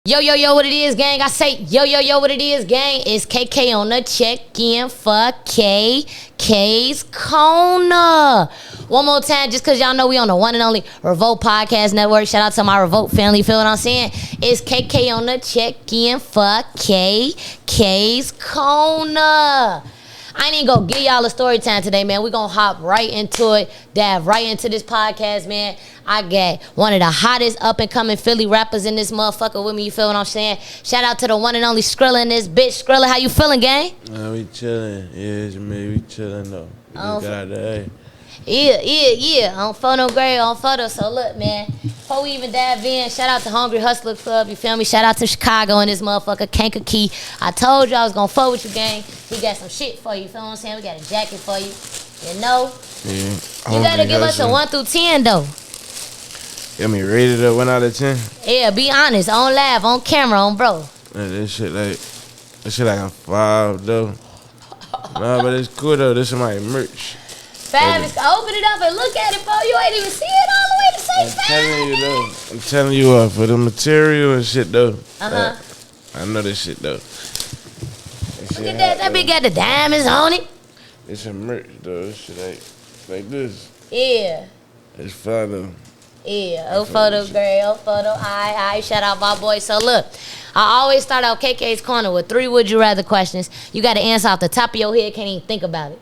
Yo, yo, yo, what it is, gang? I say, yo, yo, yo, what it is, gang? It's KK on the check-in for KK's Corner. One more time, just because y'all know we on the one and only Revolt Podcast Network. Shout out to my Revolt family, feel what I'm saying? It's KK on the check-in for KK's Corner. I ain't even gonna give y'all a story time today, man. We gonna hop right into it, dive right into this podcast, man. I got one of the hottest up-and-coming Philly rappers in this motherfucker with me, you feel what I'm saying? Shout out to the one and only Skrilla in this bitch. Skrilla, how you feeling, gang? We chilling. Yeah, man, we chilling, though. We just got out the Yeah. On photo grade, on photo. So look, man, before we even dive in, shout out to Hungry Hustler Club, you feel me? Shout out to Chicago and this motherfucker, Kankakee. I told you I was gonna fuck with you, gang. We got some shit for you, feel what I'm saying? We got a jacket for you, you know? Yeah. You gotta give us a 1 through 10, though. Got me rated up 1 out of 10. Yeah, be honest, on live, on camera, on bro. Man, that shit like a 5, though. Nah, but it's cool, though. This is my merch. 5 is, open it up and look at it, bro. You ain't even see it all the way to say 5. Telling you, though. I'm telling you, for the material and shit, though. I know this shit, though. Look at that. That bitch got the diamonds on it. It's a merch, though. This shit like this. Yeah. It's fun, though. Yeah, oh photo, girl, photo, I shout out my boy. So look, I always start out KK's Corner with 3 would you rather questions. You got to answer off the top of your head, can't even think about it.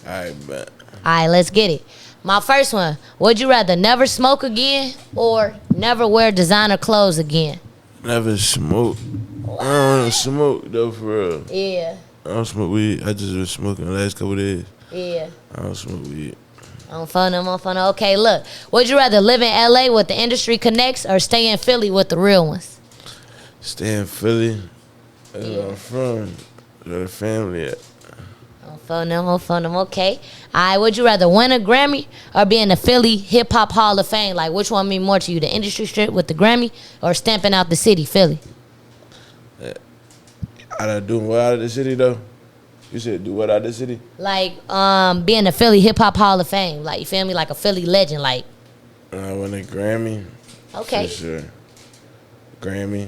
All right, bet. All right, let's get it. My first one, would you rather never smoke again or never wear designer clothes again? Never smoke. I don't smoke, though, for real. Yeah. I don't smoke weed. I just been smoking the last couple days. Yeah. I don't smoke weed. On phone. Okay, look. Would you rather live in LA with the industry connects or stay in Philly with the real ones? Stay in Philly. That's where I'm from. Where the family at. On phone. Okay. All right, would you rather win a Grammy or be in the Philly Hip Hop Hall of Fame? Like, which one mean more to you, the industry strip with the Grammy or stamping out the city, Philly? I done doing what out of the city, though? You said do what out of the city? Like, being the Philly Hip Hop Hall of Fame. Like, you feel me? Like a Philly legend, like. I won a Grammy. Okay. For sure. Grammy.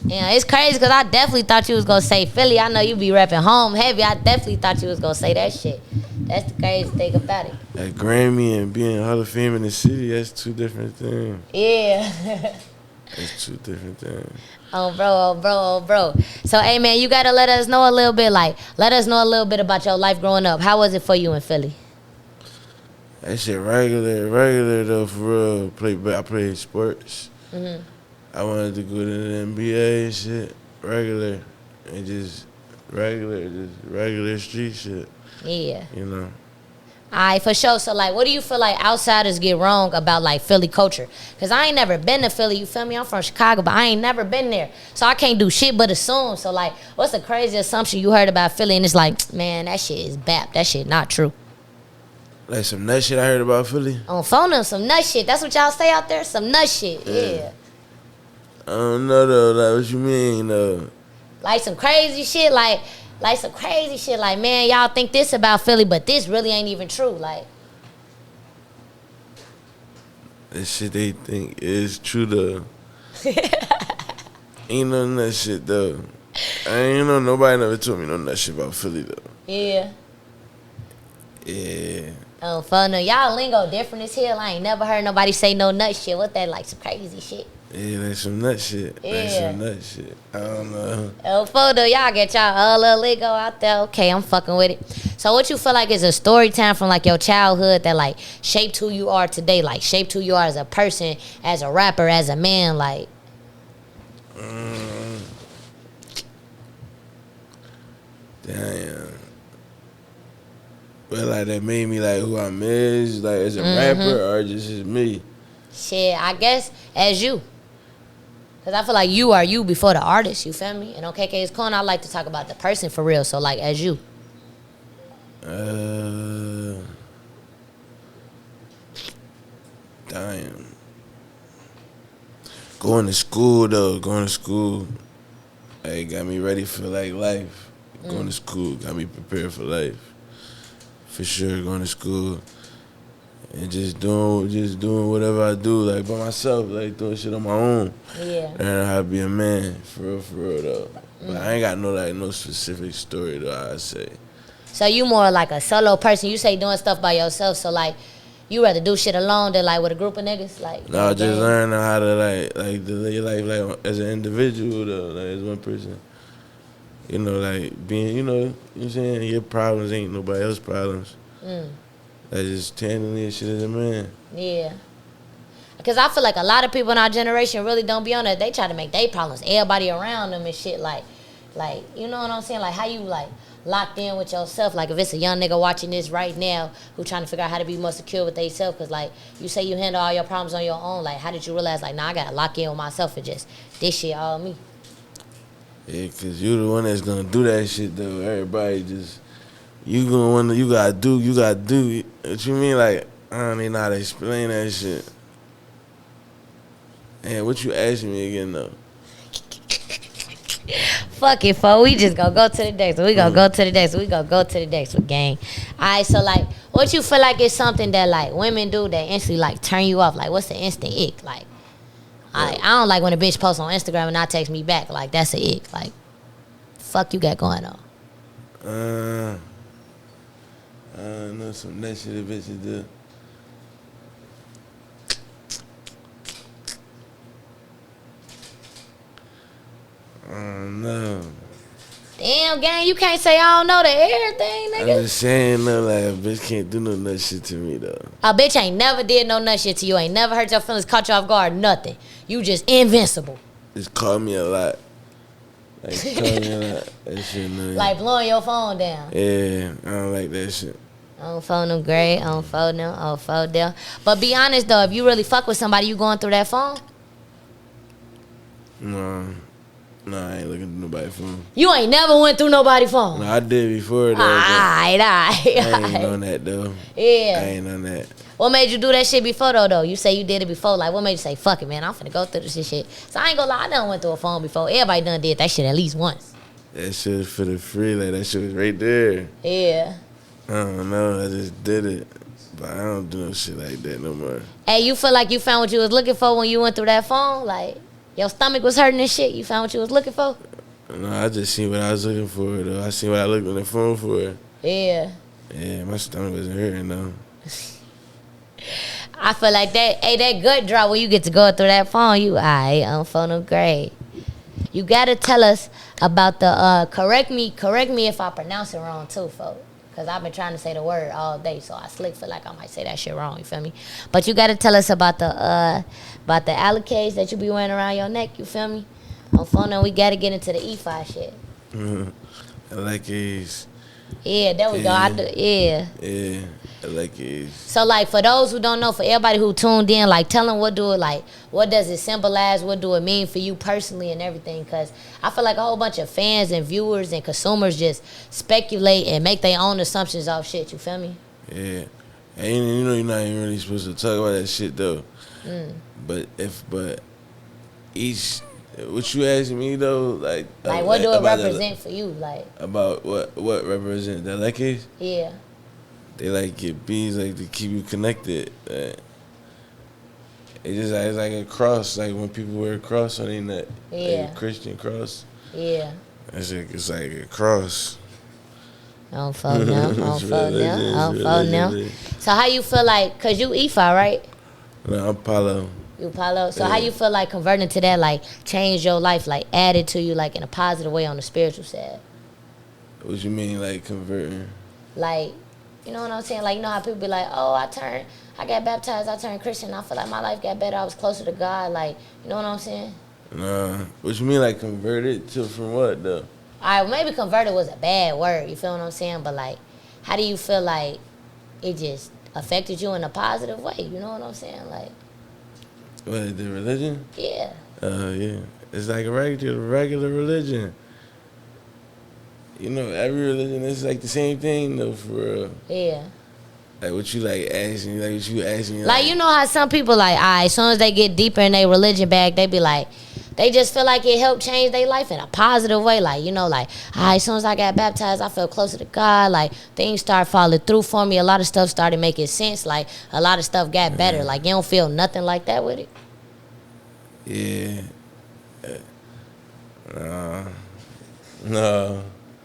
Yeah, it's crazy because I definitely thought you was going to say Philly. I know you be repping home heavy. I definitely thought you was going to say that shit. That's the crazy thing about it. A Grammy and being Hall of Fame in the city, that's 2 different things. Yeah. That's 2 different things. Oh, bro. So, hey, man, you got to let us know a little bit, about your life growing up. How was it for you in Philly? That shit regular, though, for real. I played sports. Mm-hmm. I wanted to go to the NBA and shit. Regular. And just regular street shit. Yeah. You know? All right, for sure. So, like, what do you feel like outsiders get wrong about, like, Philly culture? Because I ain't never been to Philly, you feel me? I'm from Chicago, but I ain't never been there. So I can't do shit but assume. So, like, what's the crazy assumption you heard about Philly? And it's like, man, that shit is bap. That shit not true. Like some nut shit I heard about Philly? On phone, some nut shit. That's what y'all say out there? Some nut shit, yeah. I don't know, though. Like, what you mean, though? Like some crazy shit, like man, y'all think this about Philly, but this really ain't even true. Like, that shit they think is true, though. Ain't no nut shit, though. I ain't know, nobody never told me no nut shit about Philly, though. Yeah. Yeah. Oh, fun. Y'all lingo different as hell. I ain't never heard nobody say no nut shit. What that, like some crazy shit? Yeah, like some nut shit. Yeah. Like some nut shit. I don't know. Oh, photo, y'all get y'all little lingo out there. Okay, I'm fucking with it. So what you feel like is a story time from, like, your childhood that, like, shaped who you are today? Like, shaped who you are as a person, as a rapper, as a man, like? Damn. Well, like, that made me, like, who I'm is, like, as a rapper or just as me? Shit, I guess as you. Because I feel like you are you before the artist, you feel me? And on KK's Corner, I like to talk about the person for real. So, like, as you. Damn. Going to school, hey, got me ready for, like, life. Going to school got me prepared for life. For sure, going to school. and just doing whatever I do, like by myself, like doing shit on my own. Yeah. Learning how to be a man, for real though. But I ain't got no specific story though, I'd say. So you more like a solo person. You say doing stuff by yourself. So like, you rather do shit alone than like with a group of niggas. Like No, just learning how to like to live your life like as an individual though, like as one person. You know, like being, you know what I'm saying? Your problems ain't nobody else's problems. Like just handling this shit as a man. Yeah. Because I feel like a lot of people in our generation really don't be on that. They try to make their problems everybody around them and shit. Like, you know what I'm saying? Like, how you, like, locked in with yourself. Like, if it's a young nigga watching this right now who trying to figure out how to be more secure with themselves. Because, like, you say you handle all your problems on your own. Like, how did you realize, like, nah, I got to lock in with myself and just this shit all me? Yeah, because you the one that's going to do that shit, though. Everybody just, you going to, you got to do. What you mean? Like, I don't even know how to explain that shit. And what you asking me again, though? Fuck it, fo. We just gonna go to the next one. We gonna go to the next one. We gonna go to the next one, gang. Alright, so like, what you feel like is something that like women do that instantly like turn you off? Like, what's the instant ick? Like, I don't like when a bitch posts on Instagram and not text me back. Like, that's an ick. Like, fuck you got going on? I don't know, some that shit a bitch do. No. Damn, gang, you can't say I don't know that everything, nigga. I'm just saying, though, like, a bitch can't do no nut shit to me, though. A bitch ain't never did no nut shit to you. Ain't never hurt your feelings, caught you off guard, nothing. You just invincible. Just call me a lot. Like, call me a lot. That shit, no. Like blowing your phone down. Yeah, I don't like that shit. I don't phone them great. I don't phone them. I don't phone them. But be honest, though, if you really fuck with somebody, you going through that phone? No, I ain't looking at nobody's phone. You ain't never went through nobody's phone? No, I did before, though. Alright. I ain't on that, though. Yeah. I ain't on that. What made you do that shit before, though? You say you did it before. Like, what made you say, fuck it, man, I'm finna go through this shit? So I ain't gonna lie, I done went through a phone before. Everybody done did that shit at least once. That shit was for the free. Like, that shit was right there. Yeah. I don't know. I just did it. But I don't do no shit like that no more. Hey, you feel like you found what you was looking for when you went through that phone? Like, your stomach was hurting and shit. You found what you was looking for? No, I just seen what I was looking for, though. I seen what I looked on the phone for. Yeah. Yeah, my stomach wasn't hurting, though. I feel like that gut drop when you get to go through that phone, you alright, on phone them great. You gotta tell us about the correct me if I pronounce it wrong too, folks. Cause I've been trying to say the word all day, so I slick feel like I might say that shit wrong, you feel me? But you gotta tell us about the allocates that you be wearing around your neck, you feel me? On phone them, we gotta get into the E5 shit. I like it. Yeah, there we go. Yeah, I like it. So, like, for those who don't know, for everybody who tuned in, like, tell them what does it symbolize? What do it mean for you personally and everything? Because I feel like a whole bunch of fans and viewers and consumers just speculate and make their own assumptions off shit. You feel me? Yeah. And you know you're not even really supposed to talk about that shit, though. But each... What you asking me though, like what do it represent for you, like about what represent that like case? Yeah, they like your bees like to keep you connected. It just it's like a cross, like when people wear a cross on their neck, like a Christian cross. Yeah, it's like a cross. I don't phone now. So how you feel like? Cause you Ifa, right? No, I'm Palo. You Palo. So how you feel like converting to that, like change your life, like add it to you, like in a positive way on the spiritual side? What you mean, like converting? Like, you know what I'm saying? Like, you know how people be like, oh, I got baptized, I turned Christian, I feel like my life got better, I was closer to God. Like, you know what I'm saying? Nah. What you mean, like converted to from what though? All right, maybe converted was a bad word. You feel what I'm saying? But like, how do you feel like it just affected you in a positive way? You know what I'm saying? Like. What, the religion? Yeah. Yeah. It's like a regular religion. You know, every religion is like the same thing though, for real. Yeah. Like what you like asking, like what you asking. Like you know how some people like, as soon as they get deeper in their religion bag, they be like, they just feel like it helped change their life in a positive way. Like, you know, like, all right, as soon as I got baptized, I felt closer to God. Like, things started falling through for me. A lot of stuff started making sense. Like, a lot of stuff got better. Like, you don't feel nothing like that with it? Yeah. No.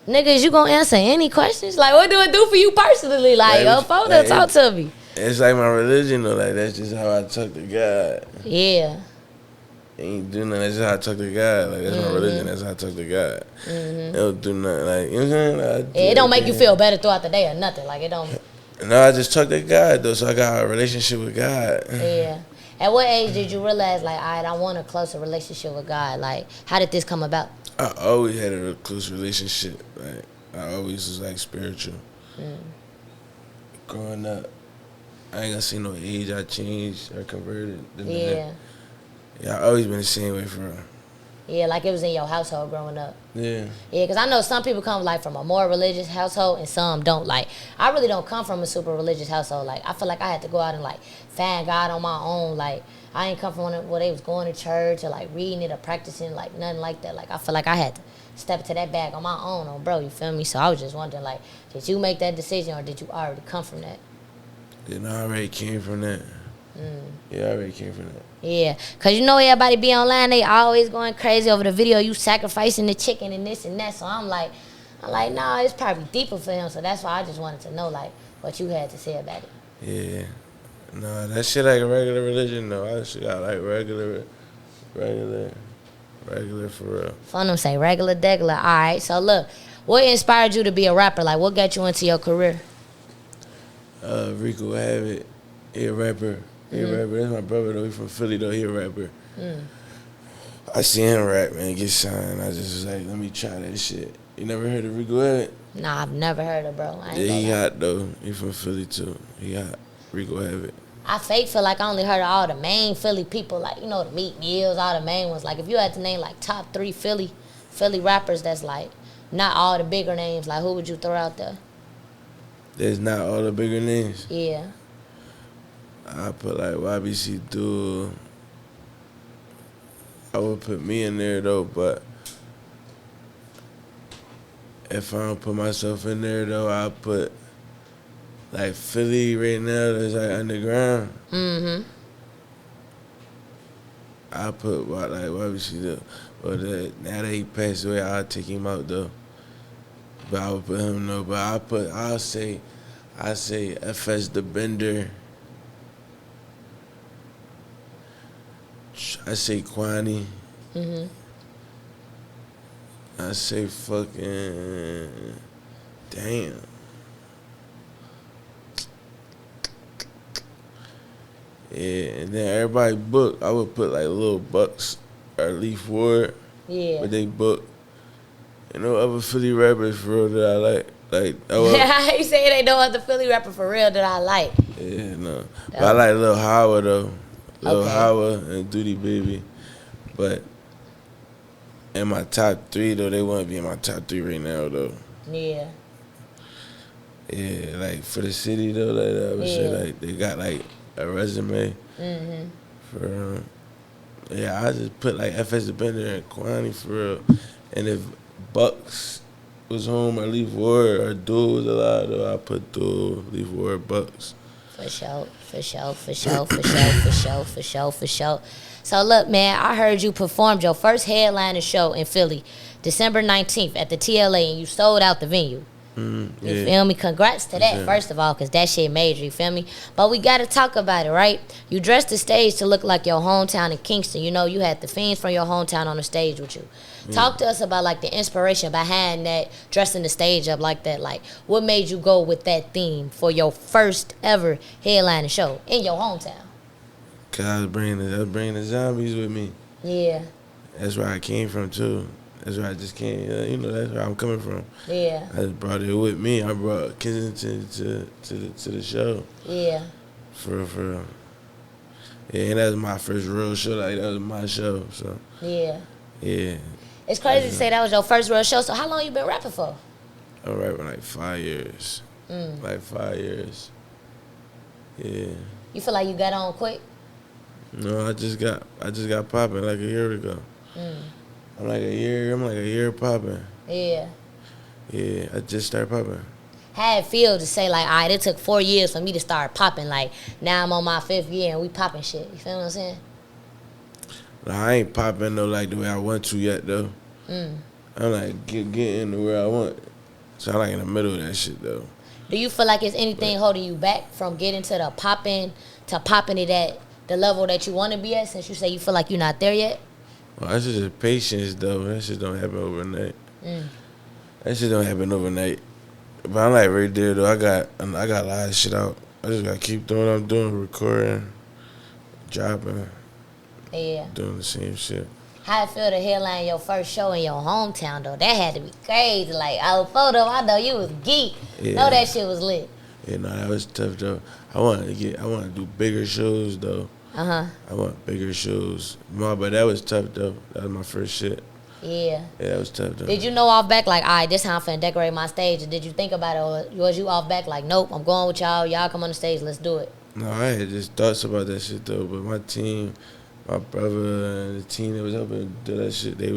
Niggas, you gonna answer any questions? Like, what do it do for you personally? Like, yo, photo, talk to me. It's like my religion, though. Like, that's just how I talk to God. Yeah. Ain't do nothing. That's just how I talk to God. Like, that's my religion. That's how I talk to God. It don't do nothing. Like, you know what I'm saying? Like, It don't make you feel better throughout the day or nothing. Like, it don't. No, I just talk to God, though. So I got a relationship with God. Yeah. At what age did you realize, like, all right, I want a closer relationship with God? Like, how did this come about? I always had a close relationship. Like, I always was, like, spiritual. Growing up, I ain't gonna see no age I changed or converted. Yeah. Yeah, I always been the same way for real. Yeah, like it was in your household growing up. Yeah. Yeah, because I know some people come, like, from a more religious household and some don't. Like, I really don't come from a super religious household. Like, I feel like I had to go out and, like, find God on my own. Like, I ain't come from one where they was going to church or, like, reading it or practicing, like, nothing like that. Like, I feel like I had to step into that bag on my own, bro, you feel me? So I was just wondering, like, did you make that decision or did you already come from that? Yeah, no, I already came from that. Yeah, I already came from that. Yeah, because you know everybody be online, they always going crazy over the video, you sacrificing the chicken and this and that. So I'm like, nah, it's probably deeper for him. So that's why I just wanted to know, like, what you had to say about it. Yeah. No, that shit like a regular religion, though. I just got, like, regular for real. Fun them say regular degular. All right, so look, what inspired you to be a rapper? Like, what got you into your career? Rico Habit, he a rapper. He a rapper. That's my brother, though. He from Philly, though. He a rapper. I see him rap, man, get signed. I just was like, let me try that shit. You never heard of Rico Habit? Nah, I've never heard of, bro. Yeah, he hot, though. He from Philly, too. He hot. Rico Habit. I feel like I only heard of all the main Philly people, like, you know, the Meek Mills, all the main ones. Like, if you had to name, like, top 3 Philly rappers that's, like, not all the bigger names, like, who would you throw out there? There's not all the bigger names? Yeah. I put, like, YBC Duel. I would put me in there, though, but if I don't put myself in there, though, I'll put, like, Philly right now that's, like, underground. I put, like, YBC Duel. But now that he passed away, I'll take him out, though. But I would put him, though. But I'll say FS the Bender. I say Kwani. I say fucking damn. Yeah, and then everybody book. I would put like Lil Bucks or Leaf Ward. Yeah. But they book. You know, other Philly rappers for real that I like. Like, You say they know other Philly rapper for real that I like. Yeah, no. But I like Lil Howard, though. Lil Howard and Duty Baby. But in my top 3, though, they want to be in my top 3 right now, though. Yeah. Yeah, like, for the city, though, like, I would say, like, they got, like, a resume. For, yeah, I just put, like, FS the Bender and Kwani for real. And if Bucks was home or Leaf Ward or Duel was allowed, though, I put Duel, Leaf Ward, Bucks. For sure. So look, man, I heard you performed your first headliner show in Philly, December 19th at the TLA, and you sold out the venue. You feel me? Congrats to that, first of all, because that shit major, you feel me? But we got to talk about it, right? You dressed the stage to look like your hometown in Kingston. You know, you had the Fiends from your hometown on the stage with you. Talk to us about, like, the inspiration behind that, dressing the stage up like that. Like, what made you go with that theme for your first ever headliner show in your hometown? Because I was bringing the zombies with me. Yeah. That's where I came from, too. That's where I just came. You know, that's where I'm coming from. Yeah. I just brought it with me. I brought Kensington to the show. Yeah. For real. Yeah, and that was my first real show. Like, that was my show, so. Yeah. Yeah. It's crazy to say that was your first real show. So how long you been rapping for? I've been rapping like 5 years. Like 5 years. Yeah. You feel like you got on quick? No, I just got popping like a year ago. I'm like a year popping. Yeah. Yeah, I just started popping. How it feel to say like, all right, it took 4 years for me to start popping. Like now I'm on my 5th year and we popping shit. You feel what I'm saying? Nah, I ain't popping though like the way I want to yet though. I'm like getting to where I want. So I'm like in the middle of that shit though. Do you feel like it's anything holding you back from getting to the popping it at the level that you want to be at? Since you say you feel like you're not there yet. Well, that's just patience though. That shit don't happen overnight. That shit don't happen overnight. But I'm like right there though. I got a lot of shit out. I just gotta keep doing what I'm doing, recording, dropping, doing the same shit. How it feel to headline your first show in your hometown though? That had to be crazy. Like our photo, I know you was geek. Yeah. Know that shit was lit. Yeah, no, that was tough though. I want to do bigger shows though. I want bigger shows. No, but that was tough though. That was my first shit. Yeah. Yeah, that was tough though. Did you know off back like, all right, this how I'm finna decorate my stage? Or did you think about it, or was you off back like, nope, I'm going with y'all. Y'all come on the stage, let's do it. No, I had just thoughts about that shit though. But my team, my brother, and the team that was helping do that shit, they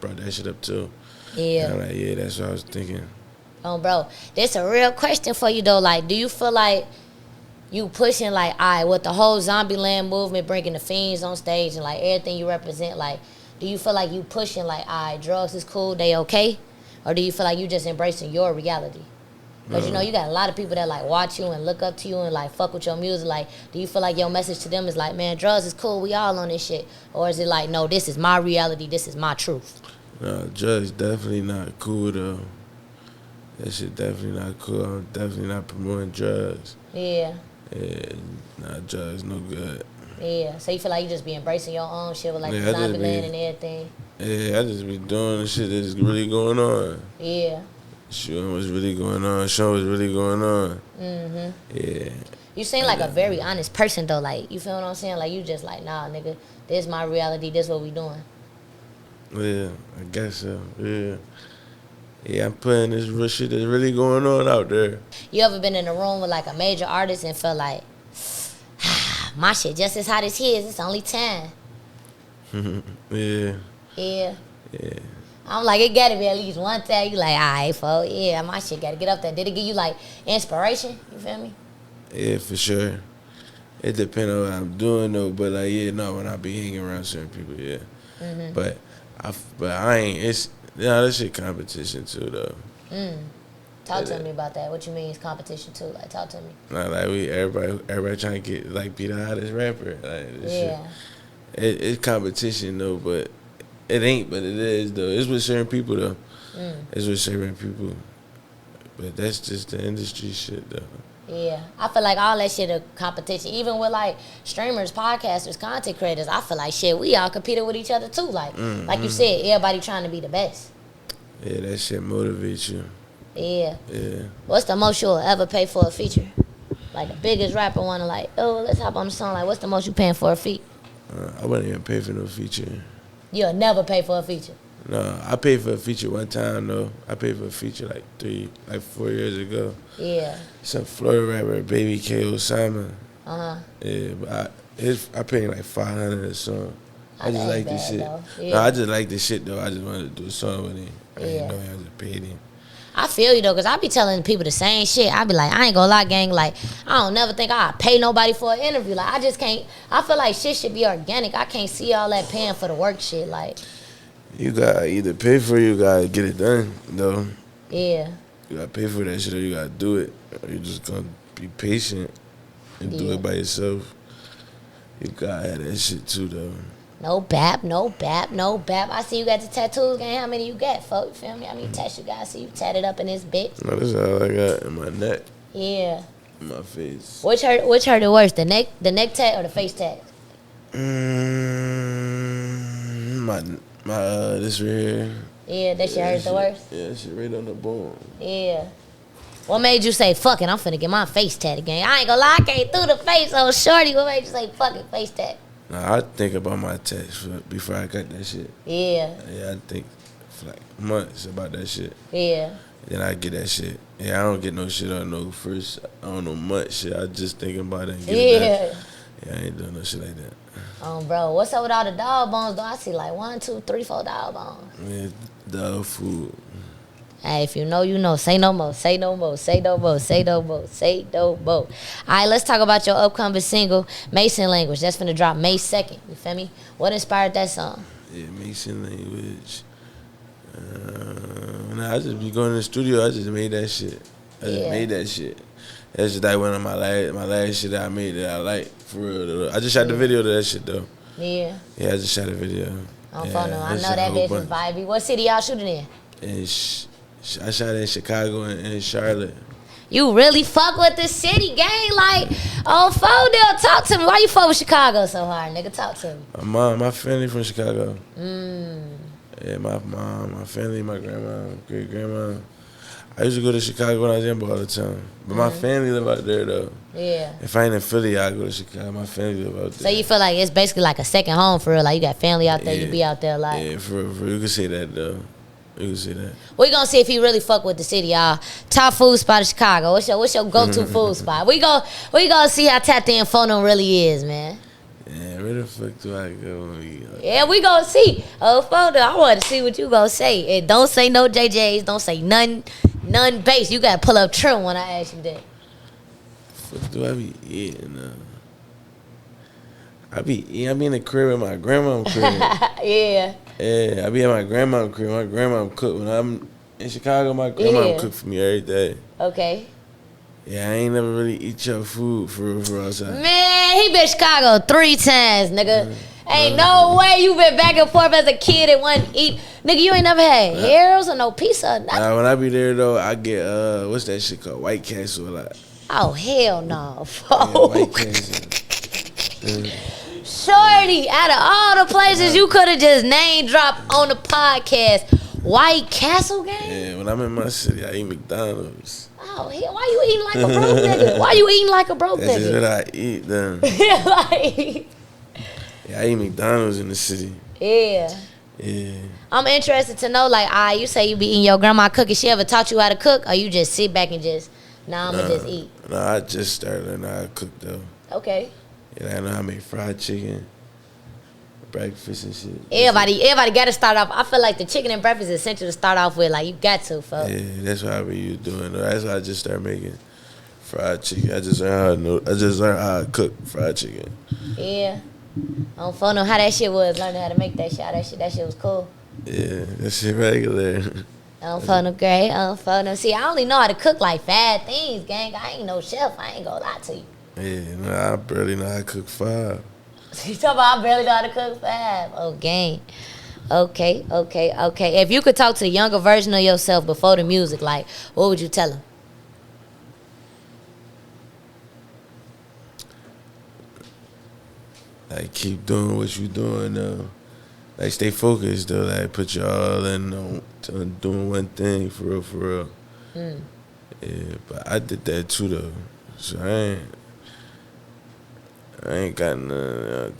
brought that shit up too. Yeah. And I'm like, yeah, that's what I was thinking. Oh, bro, this a real question for you though. Like, do you feel like you pushing like, all right, with the whole Zombieland movement, bringing the Fiends on stage and like everything you represent, like, do you feel like you pushing like, all right, drugs is cool, they okay? Or do you feel like you just embracing your reality? Because, you know, you got a lot of people that, like, watch you and look up to you and, like, fuck with your music. Like, do you feel like your message to them is like, man, drugs is cool, we all on this shit? Or is it like, no, this is my reality, this is my truth? No, drugs definitely not cool, though. That shit definitely not cool. I'm definitely not promoting drugs. Yeah. Yeah, nah, drugs no good. Yeah, so you feel like you just be embracing your own shit with, like, the Zombieland and everything? Yeah, I just be doing the shit that's really going on. Yeah. Showing what's really going on. Showing what's really going on. Yeah. You seem like a very honest person, though. Like, you feel what I'm saying? Like, you just like, nah, nigga, this my reality, this what we doing. Yeah, I guess so. Yeah. Yeah, I'm putting this real shit that's really going on out there. You ever been in a room with, like, a major artist and felt like, my shit just as hot as his, it's only time? Yeah. Yeah. Yeah. I'm like, it gotta be at least one time you like, all right, folks, yeah, my shit gotta get up there. Did it give you, like, inspiration? You feel me? Yeah, for sure. It depends on what I'm doing, though. But, like, yeah, no, when I be hanging around certain people, yeah. But I ain't, it's, that shit competition, too, though. Talk to me about that. What you mean is competition, too? Like, talk to me. Nah, like, everybody trying to get, like, be the hottest rapper. Like, this Yeah. shit. It's competition, though, but it ain't, but it is, though. It's with certain people, though. It's with certain people. But that's just the industry shit, though. Yeah. I feel like all that shit a competition. Even with, like, streamers, podcasters, content creators, I feel like, shit, we all competing with each other, too. Like you said, everybody trying to be the best. Yeah, that shit motivates you. Yeah. Yeah. What's the most you'll ever pay for a feature? Like, the biggest rapper wanna, like, oh, let's hop on the song. Like, what's the most you paying for a feet? I wouldn't even pay for no feature. You'll never pay for a feature. No, I paid for a feature one time, though. I paid for a feature like 4 years ago. Yeah. Some Florida rapper, Baby K. Osama. Yeah, but I paid like $500 a song. I just like this shit. Yeah. No, I just like this shit, though. I just wanted to do a song with him. I didn't know I just paid him. I feel you, though, because I be telling people the same shit. I be like, I ain't gonna lie, gang. Like, I don't never think I'll pay nobody for an interview. Like, I just can't. I feel like shit should be organic. I can't see all that paying for the work shit. Like, You gotta either pay for it, you gotta get it done, though. yeah. You gotta pay for that shit, or you gotta do it. Or you just gonna be patient and do it by yourself. You gotta have that shit, too, though. No bap, no bap, no bap. I see you got the tattoos, gang. How many you got, folks? You feel me? How many tats you got? I see you tatted up in this bitch. No, this is all I got in my neck, Yeah. in my face. Which hurt the worst? The neck tat or the face tat? This right here. Yeah, that shit hurt the worst? Yeah, that shit right on the bone. Yeah. What made you say, fuck it, I'm finna get my face tatted again? I ain't gonna lie, I came through the face, oh shorty. What made you say, fuck it, face tat? Nah, I think about my tats before I got that shit. Yeah. Yeah, I think for like months about that shit. Yeah. Then I get that shit. Yeah, I don't get no shit on no first, I don't know much shit. I just think about it and get it done. Yeah, I ain't doing no shit like that. Bro, what's up with all the dog bones, though? I see like 1, 2, 3, 4 dog bones. Man, dog food. Hey, if you know, you know. Say no more. Say no more. Say no more. Say no more. Say no more. All right, let's talk about your upcoming single, Mason Language. That's finna drop May 2nd. You feel me? What inspired that song? Yeah, Mason Language. Nah, I just be going to the studio. I just made that shit. I just made that shit. That's just like one of my last shit that I made that I like, for real. Though. I just shot the video to that shit, though. Yeah. Yeah, I just shot a video. On phone, I know that bitch is vibey. What city y'all shooting in? I shot in Chicago and Charlotte. You really fuck with the city, gang? Like, on phone, they'll talk to me. Why you fuck with Chicago so hard, nigga? Talk to me. My family from Chicago. Yeah, my mom, my family, my grandma, great grandma. I used to go to Chicago when I was young all the time. But my family live out there, though. Yeah. If I ain't in Philly, I go to Chicago. My family live out there. So you feel like it's basically like a second home for real? Like, you got family out there, you be out there a lot? Yeah, for real. You can say that, though. You can say that. We gonna see if he really fuck with the city, y'all. Top food spot of Chicago. What's your go-to food spot? We gonna see how tapped in Phono really is, man. Yeah, where the fuck do I go? Yeah, we gonna see. Oh, Phono, I want to see what you gonna say. And don't say no JJs. Don't say none base. You gotta pull up trim when I ask you that. Fuck do I be eating? I be in the crib with my grandma's crib. Yeah. Yeah, I be at my grandma's crib. My grandma cook. When I'm in Chicago, my grandma cook for me every day. Okay. Yeah, I ain't never really eat your food for real outside. Man, he been Chicago 3 times, nigga. Ain't no way you been back and forth as a kid and wasn't eat. Nigga, you ain't never had Harold's or no pizza or nothing. Nah, when I be there, though, I get, what's that shit called? White Castle a lot. Oh, hell no. Yeah, White Castle. Shorty, out of all the places you could have just name dropped on the podcast, White Castle gang? Yeah, when I'm in my city, I eat McDonald's. Oh, hell, why you eating like a broke nigga? Why you eating like a broke That's just nigga? what I eat, then. Like, Yeah, I eat McDonald's in the city. yeah. Yeah. I'm interested to know, like, you say you be eating your grandma cooking. She ever taught you how to cook, or you just sit back and just, I'ma just eat? Nah, I just started learning how to cook, though. Okay. Yeah, I know how to make fried chicken, breakfast and shit. Everybody got to start off. I feel like the chicken and breakfast is essential to start off with. Like, you got to, folks. Yeah, that's what I be doing. Though. That's why I just started making fried chicken. I just learned how to cook fried chicken. Yeah. I don't know how that shit was, learning how to make that shit. That shit was cool. Yeah, that shit regular. I don't know great. I don't know. See, I only know how to cook like 5 things, gang. I ain't no chef. I ain't gonna lie to you. Yeah, no, I barely know how to cook 5. You talking about I barely know how to cook 5. Oh, gang. Okay. If you could talk to the younger version of yourself before the music, like, what would you tell him? Like, keep doing what you doing, though. Like, stay focused, though. Like, put your all in on doing one thing, for real. Yeah, but I did that, too, though. So I ain't got none.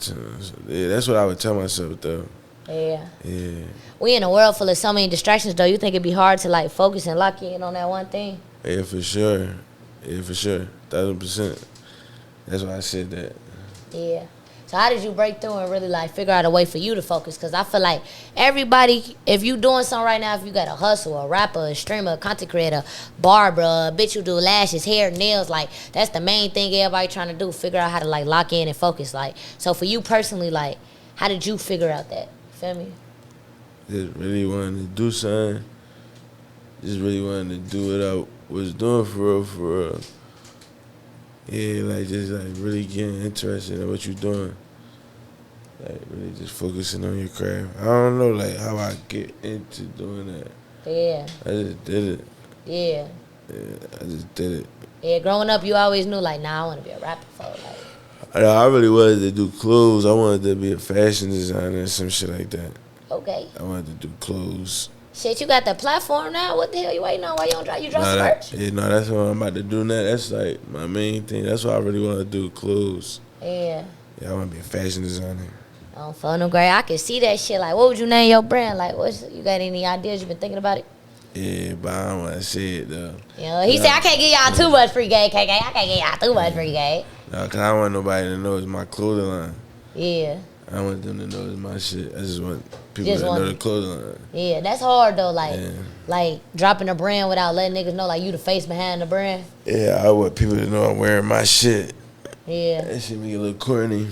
Yeah, that's what I would tell myself, though. Yeah. Yeah. We in a world full of so many distractions, though. You think it'd be hard to, like, focus and lock in on that one thing? Yeah, for sure. 1,000%. That's why I said that. Yeah. So how did you break through and really, like, figure out a way for you to focus? Because I feel like everybody, if you doing something right now, if you got a hustle, a rapper, a streamer, a content creator, barber, a bitch who do lashes, hair, nails, like, that's the main thing everybody trying to do, figure out how to, like, lock in and focus. Like, so for you personally, like, how did you figure out that? You feel me? Just really wanted to do something. Just really wanted to do what I was doing for real. Yeah, like, just, like, really getting interested in what you're doing. Like, really just focusing on your craft. I don't know, like, how I get into doing that. Yeah. I just did it. Yeah. Yeah, I just did it. Yeah, growing up, you always knew, like, I want to be a rapper, like. I really wanted to do clothes. I wanted to be a fashion designer or some shit like that. Okay. I wanted to do clothes. Shit, you got the platform now? What the hell you waiting on? Why you don't drop? You drop some merch? That's what I'm about to do now. That's like my main thing. That's what I really want to do, clothes. Yeah. Yeah, I want to be a fashion designer. Oh, Phono great. I can see that shit. Like, what would you name your brand? Like, you got any ideas? You been thinking about it? Yeah, but I don't want to say it though. He said I can't give y'all too much free game, KK. I can't give y'all too much free game. No, cause I don't want nobody to know it's my clothing line. Yeah. I don't want them to know it's my shit. I just want people to know the clothing line. Yeah, that's hard though. Like dropping a brand without letting niggas know like you the face behind the brand. Yeah, I want people to know I'm wearing my shit. Yeah. That shit make it look corny.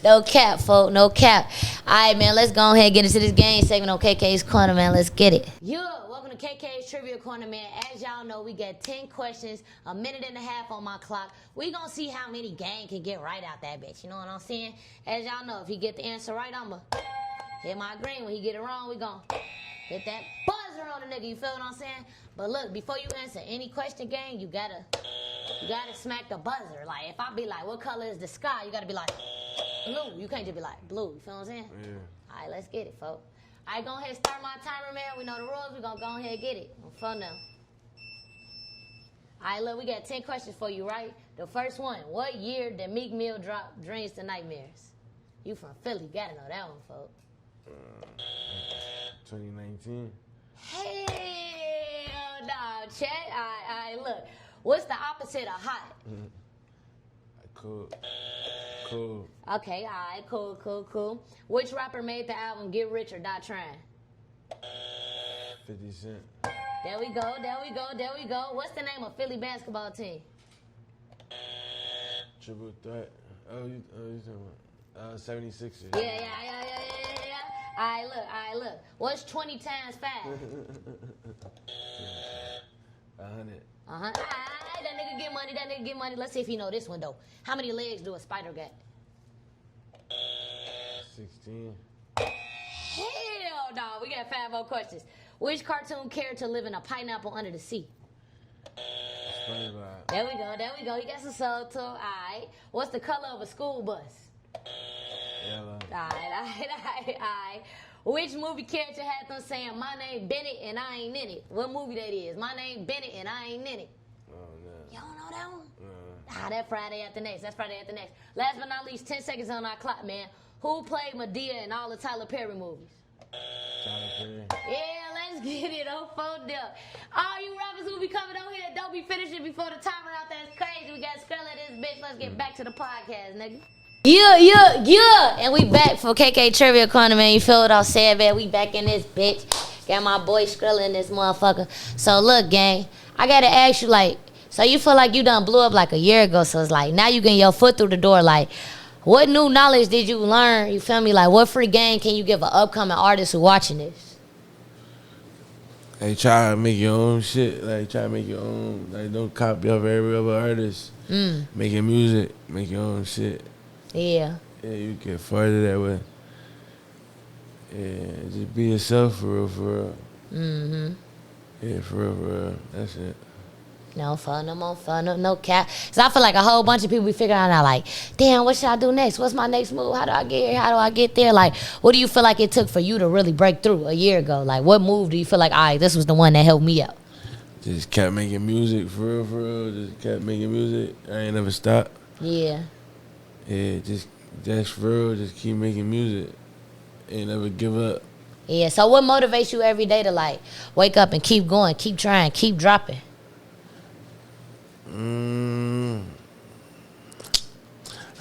No cap, folk. No cap. All right, man. Let's go ahead and get into this game segment on KK's Corner, man. Let's get it. Welcome to KK's Trivia Corner, man. As y'all know, we got 10 questions, a minute and a half on my clock. We gonna see how many gang can get right out that bitch. You know what I'm saying? As y'all know, if he get the answer right, I'ma hit my green. When he get it wrong, we gonna hit that buzzer on the nigga. You feel what I'm saying? But look, before you answer any question, gang, you gotta smack the buzzer. Like, if I be like, what color is the sky? You gotta be like, blue. You can't just be like, blue. You feel what I'm saying? Yeah. All right, let's get it, folks. All right, go ahead and start my timer, man. We know the rules. We gonna go ahead and get it. Fun now. All right, look, we got 10 questions for you, right? The first one, what year did Meek Mill drop Dreams to Nightmares? You from Philly. Gotta know that one, folks. 2019. Hell no, chat. All right, look. What's the opposite of hot? Cool. Okay, all right, cool. Which rapper made the album Get Rich or Die Trying? 50 Cent. There we go. What's the name of Philly basketball team? Triple Threat. Oh, you talking about 76ers. Yeah. All right, look. What's 20 times 5? 100. All right, that nigga get money. Let's see if you know this one, though. How many legs do a spider got? 16. Hell no. We got 5 more questions. Which cartoon character live in a pineapple under the sea? SpongeBob. There we go. You got some soul, too. All right. What's the color of a school bus? Yellow. All right. Which movie character had them saying, my name Bennett and I ain't in it? What movie that is? My name Bennett and I ain't in it. Oh, no. You don't know that one? No. That's Friday After Next. Last but not least, 10 seconds on our clock, man. Who played Madea in all the Tyler Perry movies? Tyler Perry. Yeah, let's get it on phone up. All you rappers who be coming on here, don't be finishing before the timer out. That's crazy. We got Skrilla this bitch. Let's get back to the podcast, nigga. Yeah. And we back for KK Trivia Corner, man. You feel what I'm saying, man? We back in this bitch. Got my boy Skrilla in this motherfucker. So look, gang, I gotta ask you, like, so you feel like you done blew up like a year ago. So it's like, now you getting your foot through the door. Like, what new knowledge did you learn? You feel me? Like, what free game can you give an upcoming artist who watching this? Hey, try to make your own shit. Like, try to make your own. Like, don't copy off every other artist. Making music. Make your own shit. Yeah. Yeah, you get farther that way. Yeah, just be yourself for real. Mm-hmm. Yeah, for real. That's it. No fun, no cap. So I feel like a whole bunch of people be figuring out now, like, damn, what should I do next? What's my next move? How do I get here? How do I get there? Like, what do you feel like it took for you to really break through a year ago? Like, what move do you feel like, all right, this was the one that helped me out? Just kept making music, for real. Just kept making music. I ain't never stopped. Yeah. Yeah, just for real. Just keep making music. Ain't never give up. Yeah, so what motivates you every day to, like, wake up and keep going, keep trying, keep dropping? I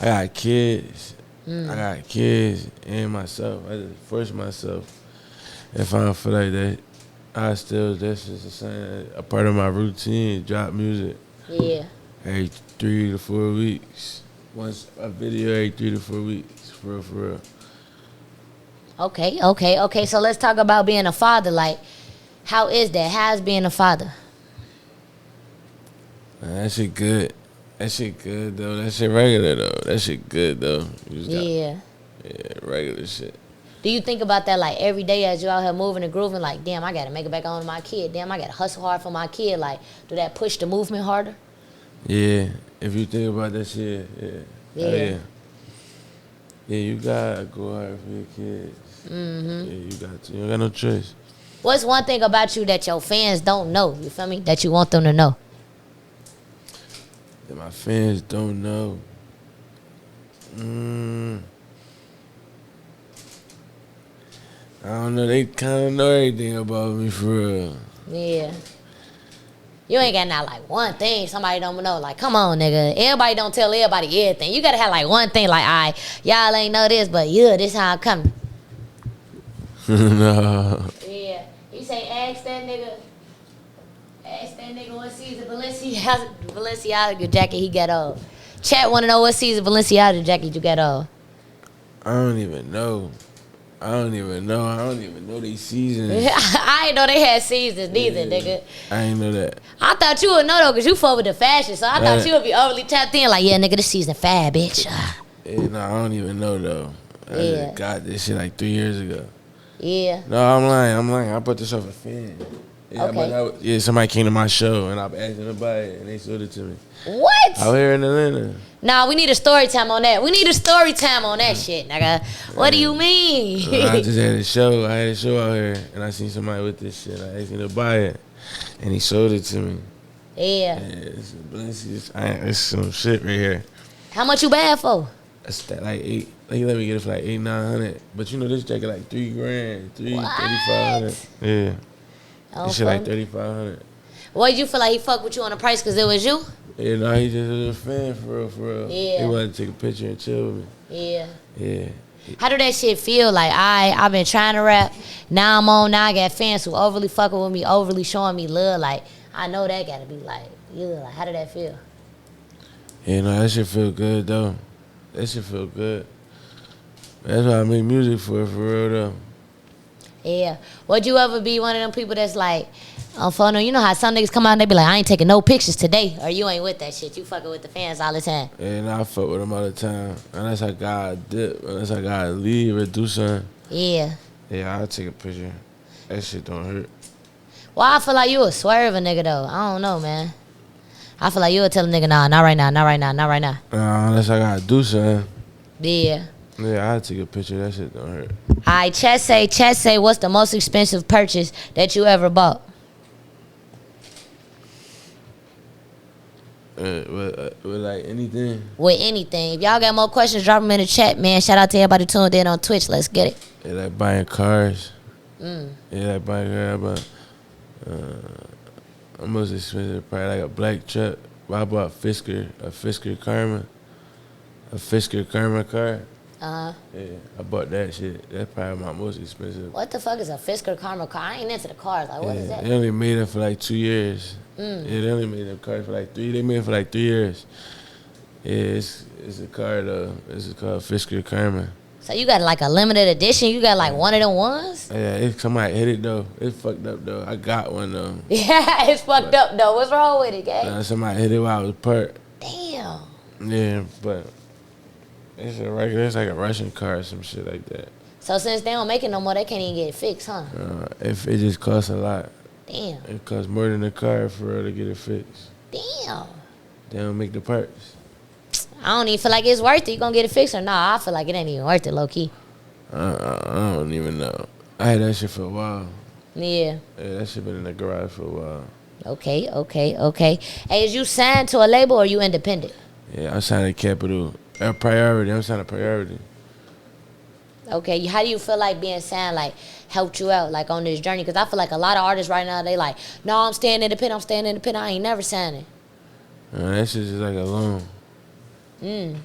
got kids. And myself. I just force myself. If I don't feel like that, that's just a part of my routine, drop music. Yeah. Every 3 to 4 weeks. Once a video every 3 to 4 weeks. For real. Okay. So let's talk about being a father. Like, how is that? How's being a father? Man, that shit good. That shit good, though. That shit regular, though. That shit good, though. Yeah, regular shit. Do you think about that, like, every day as you out here moving and grooving? Like, damn, I got to make it back on to my kid. Damn, I got to hustle hard for my kid. Like, do that push the movement harder? Yeah. If you think about that shit, yeah. Yeah. Yeah, you got to go hard for your kids. Mm-hmm. Yeah, you got to. You don't got no choice. What's one thing about you that your fans don't know, you feel me, that you want them to know? That my fans don't know. I don't don't know. They kind of know everything about me for real. Yeah. You ain't got not like one thing somebody don't know. Like, come on, nigga. Everybody don't tell everybody everything. You gotta have like one thing. Like, all right, y'all ain't know this, but yeah, this how I'm coming. No. Yeah. He say, ask that nigga what season Balenciaga jacket he got on. Chat wanna know what season Balenciaga jacket you got on. I don't even know. I don't even know these seasons. I didn't know they had seasons neither, nigga. I ain't know that. I thought you would know though, cause you fuck with the fashion, so I thought you would be overly tapped in. Like, yeah, nigga, this season fad, bitch. Yeah, no, I don't even know though. I just got this shit like 3 years ago. Yeah. No, I'm lying. I put this off a fan. Yeah, Okay. Somebody came to my show and I asked them to buy it and they sold it to me. What? Out here in Atlanta. Nah, we need a story time on that. We need a story time on that shit, nigga. What do you mean? I just had a show. I had a show out here and I seen somebody with this shit. I asked him to buy it and he sold it to me. Yeah. It's some shit right here. How much you bad for? That's that like $8. He let me get it for like $800-900. But you know this jacket like $3,000, $3,500. Yeah. Oh, this shit like $3,500. What did you feel like he fucked with you on the price because it was you? Yeah, no, he just was a fan for real. Yeah. He wanted to take a picture and chill with me. Yeah. Yeah. How do that shit feel? Like, I've been trying to rap. Now I got fans who overly fucking with me, overly showing me love. Like, I know that gotta be like, yeah, like, how did that feel? Yeah, no, that shit feel good, though. That shit feel good. That's why I make music for real, though. Yeah. Would you ever be one of them people that's like, on phone? You know how some niggas come out and they be like, I ain't taking no pictures today. Or you ain't with that shit. You fucking with the fans all the time. Yeah, no, I fuck with them all the time. Unless I gotta dip. Unless I gotta leave or do something. Yeah. Yeah, I'll take a picture. That shit don't hurt. Well, I feel like you a swerve a nigga, though. I don't know, man. I feel like you would tell a nigga, nah, not right now, not right now, not right now. Unless I gotta do something. Yeah. Yeah, I'll take a picture. That shit don't hurt. All right, chat say, what's the most expensive purchase that you ever bought? With like anything? With anything. If y'all got more questions, drop them in the chat, man. Shout out to everybody tuned in on Twitch. Let's get it. Yeah, like buying cars. Yeah, like buying cars. Most expensive, probably like a black truck. I bought a Fisker Karma car. Uh-huh. Yeah, I bought that shit. That's probably my most expensive. What the fuck is a Fisker Karma car? I ain't into the cars. Like, what is that? They only made it for like 2 years. Yeah, they only made them cars for like 3. They made it for like 3 years. Yeah, it's a car though. It's called Fisker Karma. So you got like a limited edition? You got like one of them ones? Yeah, somebody hit it though. It's fucked up though. I got one though. Yeah, it's fucked up though. What's wrong with it, gang? Somebody hit it while I was parked. Damn. Yeah, but it's like a Russian car or some shit like that. So since they don't make it no more, they can't even get it fixed, huh? If it just costs a lot. Damn. It costs more than a car for real to get it fixed. Damn. They don't make the parts. I don't even feel like it's worth it. You gonna get it fixed or nah? I feel like it ain't even worth it, low key. I don't even know. I had that shit for a while. Yeah. Yeah, that shit been in the garage for a while. Okay. Hey, is you signed to a label or you independent? Yeah, I'm signing Capital. Priority. I'm signing Priority. Okay, how do you feel like being signed, like, helped you out, like, on this journey? Because I feel like a lot of artists right now, they like, no, I'm staying independent. I ain't never signing. That shit's just like a loan. It's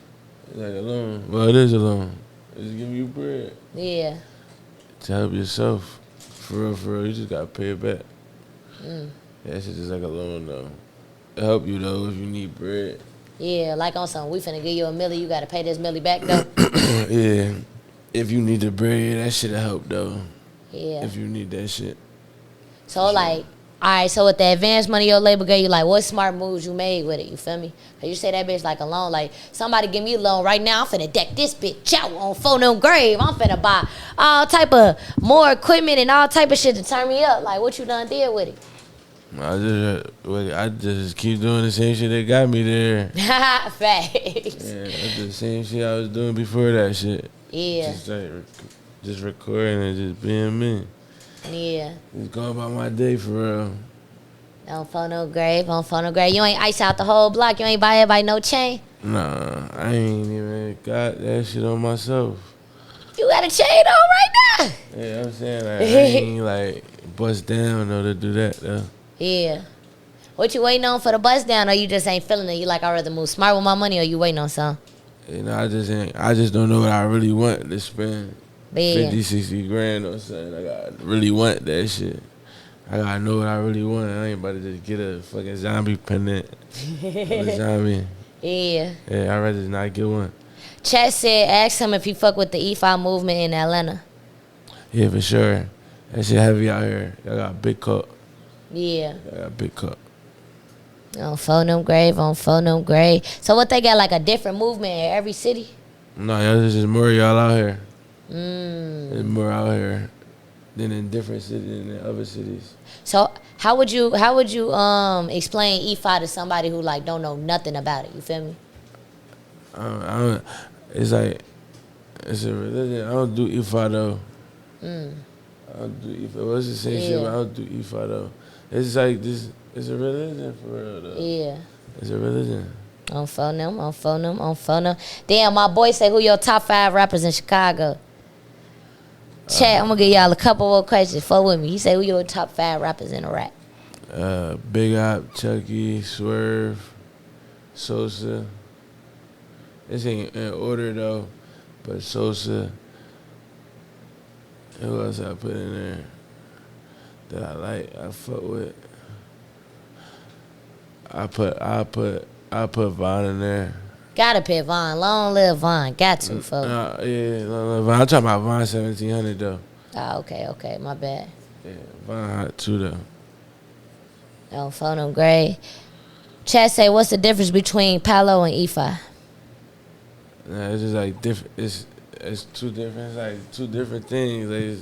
like a loan. Well, it is a loan. It's giving you bread. Yeah. To help yourself. For real. You just gotta pay it back. Yeah, that shit's just like a loan, though. It help you, though, if you need bread. Yeah, like on something, we finna give you a milli, you gotta pay this milli back, though. Yeah. If you need the bread, that shit'll help, though. Yeah. If you need that shit. So, like, all right, so with the advance money your label gave you, like, what smart moves you made with it, you feel me? Cause you say that bitch like a loan, like, somebody give me a loan right now, I'm finna deck this bitch out on phone on grave. I'm finna buy all type of more equipment and all type of shit to turn me up. Like, what you done did with it? I just keep doing the same shit that got me there. Facts. Yeah, that's the same shit I was doing before that shit. Yeah. Just recording and just being me. Yeah. Just going about my day for real. On phone no grave. You ain't ice out the whole block. You ain't buy everybody no chain. Nah, I ain't even got that shit on myself. You got a chain on right now. Yeah, I'm saying like, I ain't like bust down though to do that though. Yeah. What you waiting on for the bust down, or you just ain't feeling it? You like, I'd rather move smart with my money, or you waiting on some? You know, I just don't know what I really want to spend. Yeah. 50, 60 grand or something. Like, I really want that shit. I gotta know what I really want. I ain't about to just get a fucking zombie pendant. A zombie. Yeah. Yeah, I'd rather just not get one. Chat said, ask him if he fuck with the E5 movement in Atlanta. Yeah, for sure. That shit heavy out here. Y'all got a big cup. Yeah. Y'all got a big cup. On phone them grave, on phone them grave. So what, they got like a different movement in every city? No, there's just more y'all out here. Mm. There's more out here than in different cities than in other cities. So how would you explain E5 to somebody who like don't know nothing about it? You feel me? I don't, it's like, it's a religion. I don't do Ifa though. I don't do Ifa. What's the same shit? But I don't do Ifa though. It's like this. It's a religion for real though. Yeah. It's a religion. On phone them, on phone them, on phone them. Damn, my boy say who your top 5 rappers in Chicago. Chat, I'm gonna give y'all a couple more questions. Fuck with me. He say who your top 5 rappers in a rap. Big Op, Chucky, Swerve, Sosa. This ain't in order though, but Sosa. Who else I put in there that I like? I fuck with. I put Von in there. Gotta put Von. Long live Von. Got to, fuck. Yeah, Von. I'm talking about Von 1700 though. Oh, okay. My bad. Yeah, Von hot too though. On phone them great. Chat say, what's the difference between Palo and E5? Nah, it's just like different. It's two different. It's like two different things. Like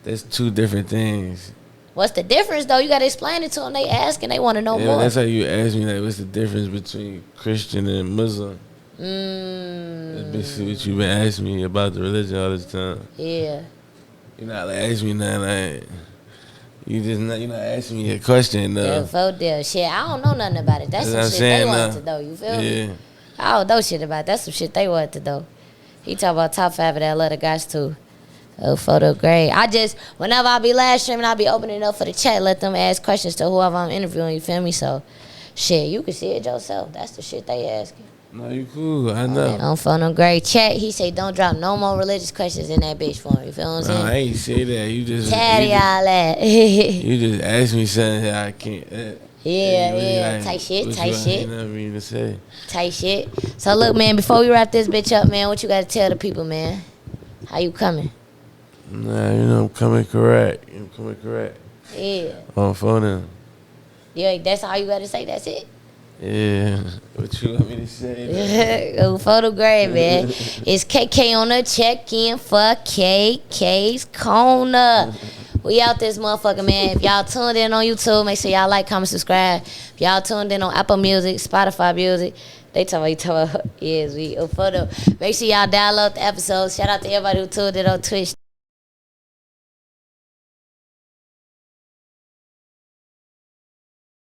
there's two different things. What's the difference though? You gotta explain it to them. They asking. They want to know more. That's how you ask me. Like, what's the difference between Christian and Muslim? That's basically what you been asking me about the religion all this time. Yeah. You're not like asking me nothing like. You're not asking me a question though. Yeah, vote there. Shit, I don't know nothing about it. That's some shit they want to know. You feel me? I don't know shit about it. That's some shit they want to know. He talk about top 5 of that letter guys too. Oh, photo great. Whenever I be live streaming, I be opening up for the chat. Let them ask questions to whoever I'm interviewing. You feel me? So, shit, you can see it yourself. That's the shit they asking. No, you cool. I know. Man, on phone them great. Chat, he say don't drop no more religious questions in that bitch for me. You feel what I'm saying? No, I ain't say that. You just Tell y'all that. You just asked me something that I can't. Yeah. Tight shit. You know what I mean to say. Tight shit. So look, man, before we wrap this bitch up, man, what you got to tell the people, man? How you coming? Nah, you know I'm coming correct. Yeah. On phone. Yeah, that's all you got to say. That's it. Yeah. What you want me to say? Photo grade, man. It's KK on the check-in for KK's Corner. We out this motherfucker, man. If y'all tuned in on YouTube, make sure y'all like, comment, subscribe. If y'all tuned in on Apple Music, Spotify Music, they talking about, yes, we a photo. Make sure y'all download the episodes. Shout out to everybody who tuned in on Twitch.